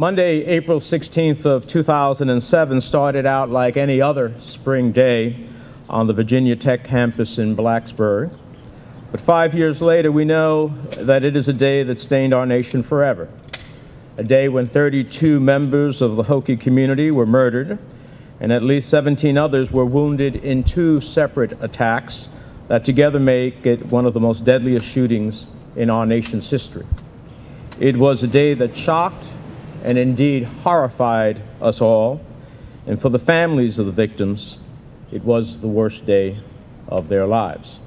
Monday, April 16th of 2007 started out like any other spring day on the Virginia Tech campus in Blacksburg. But 5 years later, we know that it is a day that stained our nation forever. A day when 32 members of the Hokie community were murdered, and at least 17 others were wounded in 2 separate attacks that together make it one of the most deadliest shootings in our nation's history. It was a day that shocked and indeed horrified us all, and for the families of the victims, it was the worst day of their lives.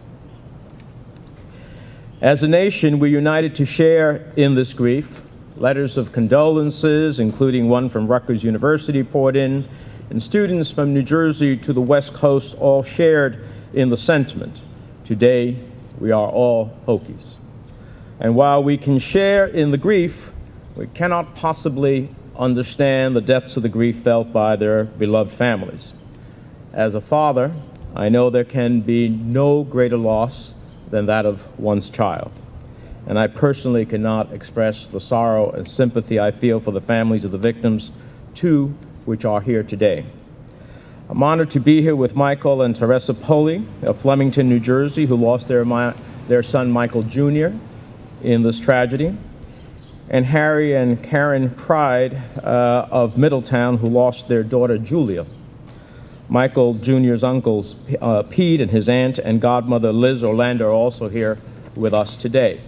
As a nation, we united to share in this grief. Letters of condolences, including one from Rutgers University, poured in, and students from New Jersey to the West Coast all shared in the sentiment. Today, we are all Hokies. And while we can share in the grief, we cannot possibly understand the depths of the grief felt by their beloved families. As a father, I know there can be no greater loss than that of one's child. And I personally cannot express the sorrow and sympathy I feel for the families of the victims, 2 which are here today. I'm honored to be here with Michael and Teresa Poley of Flemington, New Jersey, who lost their son Michael Jr. in this tragedy, and Harry and Karen Pride of Middletown, who lost their daughter Julia. Michael Jr.'s uncles Pete and his aunt and godmother Liz Orlando are also here with us today.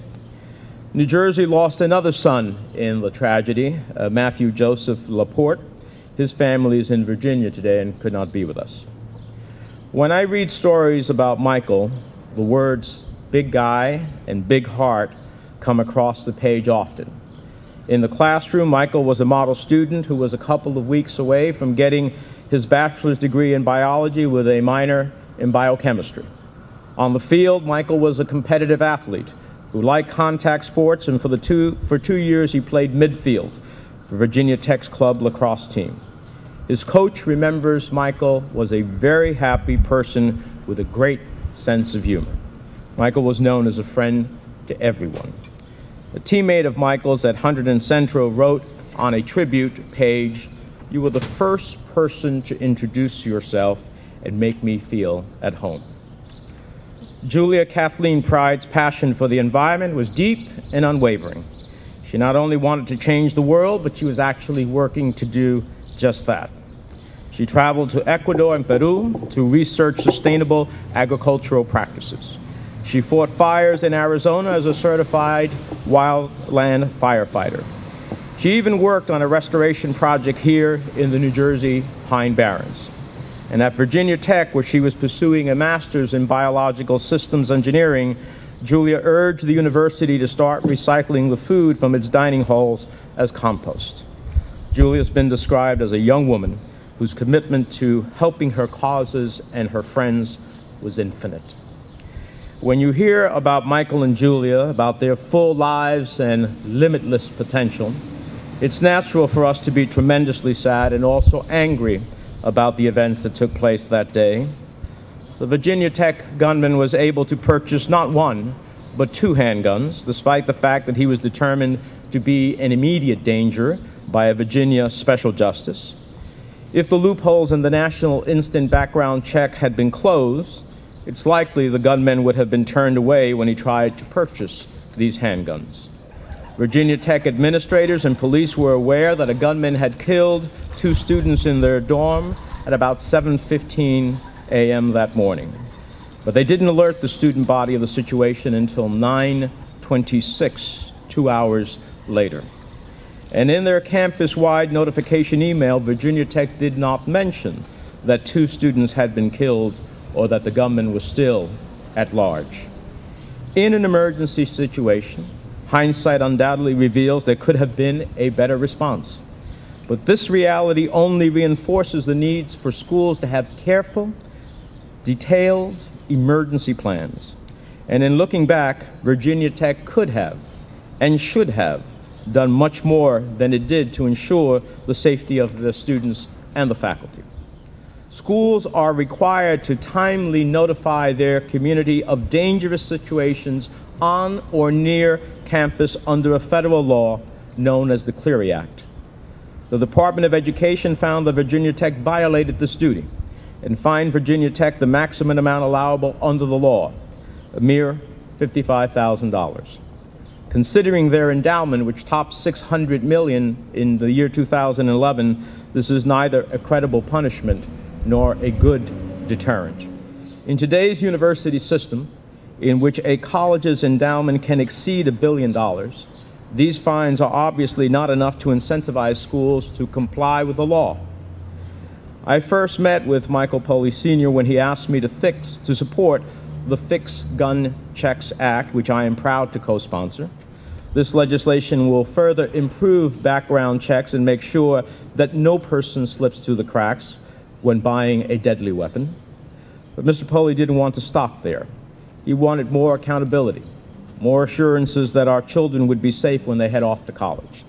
New Jersey lost another son in the tragedy, Matthew Joseph Laporte. His family is in Virginia today and could not be with us. When I read stories about Michael, the words big guy and big heart come across the page often. In the classroom, Michael was a model student who was a couple of weeks away from getting his bachelor's degree in biology with a minor in biochemistry. On the field, Michael was a competitive athlete who liked contact sports, and for 2 years he played midfield for Virginia Tech's club lacrosse team. His coach remembers Michael was a very happy person with a great sense of humor. Michael was known as a friend to everyone. A teammate of Michael's at Hunterdon and Central wrote on a tribute page, "You were the first person to introduce yourself and make me feel at home." Julia Kathleen Pride's passion for the environment was deep and unwavering. She not only wanted to change the world, but she was actually working to do just that. She traveled to Ecuador and Peru to research sustainable agricultural practices. She fought fires in Arizona as a certified wildland firefighter. She even worked on a restoration project here in the New Jersey Pine Barrens. And at Virginia Tech, where she was pursuing a master's in biological systems engineering, Julia urged the university to start recycling the food from its dining halls as compost. Julia's been described as a young woman whose commitment to helping her causes and her friends was infinite. When you hear about Michael and Julia, about their full lives and limitless potential, it's natural for us to be tremendously sad and also angry about the events that took place that day. The Virginia Tech gunman was able to purchase not 1, but 2 handguns, despite the fact that he was determined to be an immediate danger by a Virginia special justice. If the loopholes in the National Instant Background Check had been closed, it's likely the gunman would have been turned away when he tried to purchase these handguns. Virginia Tech administrators and police were aware that a gunman had killed 2 students in their dorm at about 7:15 a.m. that morning. But they didn't alert the student body of the situation until 9:26, 2 hours later. And in their campus-wide notification email, Virginia Tech did not mention that 2 students had been killed or that the gunman was still at large. In an emergency situation, hindsight undoubtedly reveals there could have been a better response. But this reality only reinforces the needs for schools to have careful, detailed emergency plans. And in looking back, Virginia Tech could have and should have done much more than it did to ensure the safety of the students and the faculty. Schools are required to timely notify their community of dangerous situations on or near campus under a federal law known as the Clery Act. The Department of Education found that Virginia Tech violated this duty and fined Virginia Tech the maximum amount allowable under the law, a mere $55,000. Considering their endowment, which topped $600 million in the year 2011, this is neither a credible punishment nor a good deterrent. In today's university system, in which a college's endowment can exceed $1 billion, these fines are obviously not enough to incentivize schools to comply with the law. I first met with Michael Poley Sr. when he asked me to support the Fix Gun Checks Act, which I am proud to co-sponsor. This legislation will further improve background checks and make sure that no person slips through the cracks when buying a deadly weapon. But Mr. Poley didn't want to stop there. He wanted more accountability, more assurances that our children would be safe when they head off to college.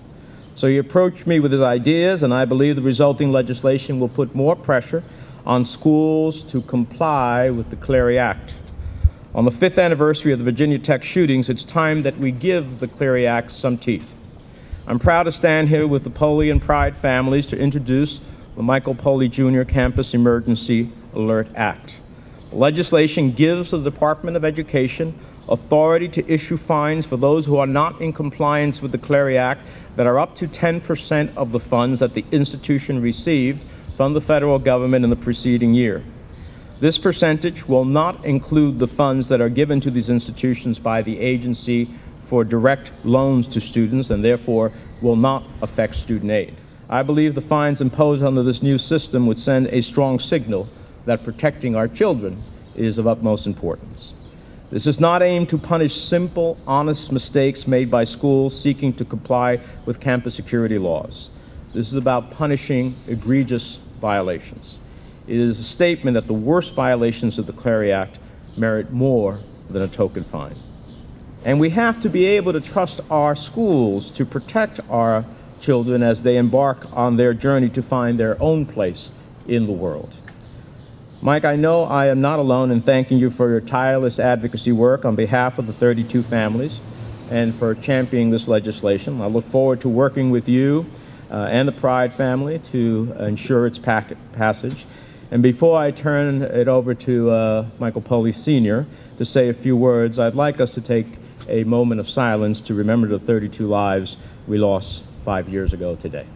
So he approached me with his ideas, and I believe the resulting legislation will put more pressure on schools to comply with the Clery Act. On the 5th anniversary of the Virginia Tech shootings, it's time that we give the Clery Act some teeth. I'm proud to stand here with the Poley and Pride families to introduce the Michael Poley Jr. Campus Emergency Alert Act. The legislation gives the Department of Education authority to issue fines for those who are not in compliance with the Clery Act that are up to 10% of the funds that the institution received from the federal government in the preceding year. This percentage will not include the funds that are given to these institutions by the agency for direct loans to students and therefore will not affect student aid. I believe the fines imposed under this new system would send a strong signal that protecting our children is of utmost importance. This is not aimed to punish simple, honest mistakes made by schools seeking to comply with campus security laws. This is about punishing egregious violations. It is a statement that the worst violations of the Clery Act merit more than a token fine. And we have to be able to trust our schools to protect our children as they embark on their journey to find their own place in the world. Mike, I know I am not alone in thanking you for your tireless advocacy work on behalf of the 32 families and for championing this legislation. I look forward to working with you and the Pride family to ensure its passage. And before I turn it over to Michael Poley Sr. to say a few words, I'd like us to take a moment of silence to remember the 32 lives we lost 5 years ago today.